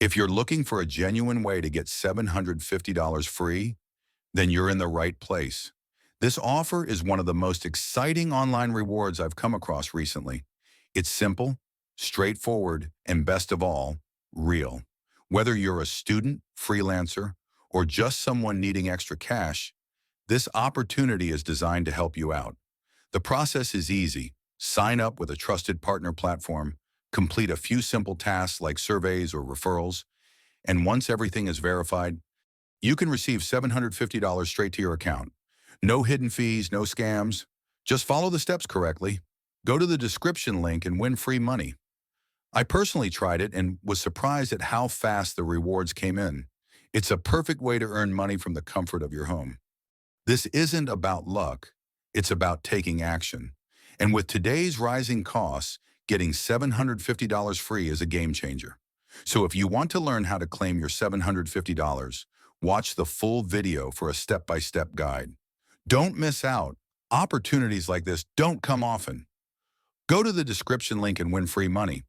If you're looking for a genuine way to get $750 free, then you're in the right place. This offer is one of the most exciting online rewards I've come across recently. It's simple, straightforward, and best of all, real. Whether you're a student, freelancer, or just someone needing extra cash, this opportunity is designed to help you out. The process is easy. Sign up with a trusted partner platform, complete a few simple tasks like surveys or referrals, and once everything is verified, you can receive $750 straight to your account. No hidden fees, no scams. Just follow the steps correctly. Go to the description link and win free money. I personally tried it and was surprised at how fast the rewards came in. It's a perfect way to earn money from the comfort of your home. This isn't about luck, it's about taking action. And with today's rising costs, getting $750 free is a game changer. So if you want to learn how to claim your $750, watch the full video for a step-by-step guide. Don't miss out. Opportunities like this don't come often. Go to the description link and win free money.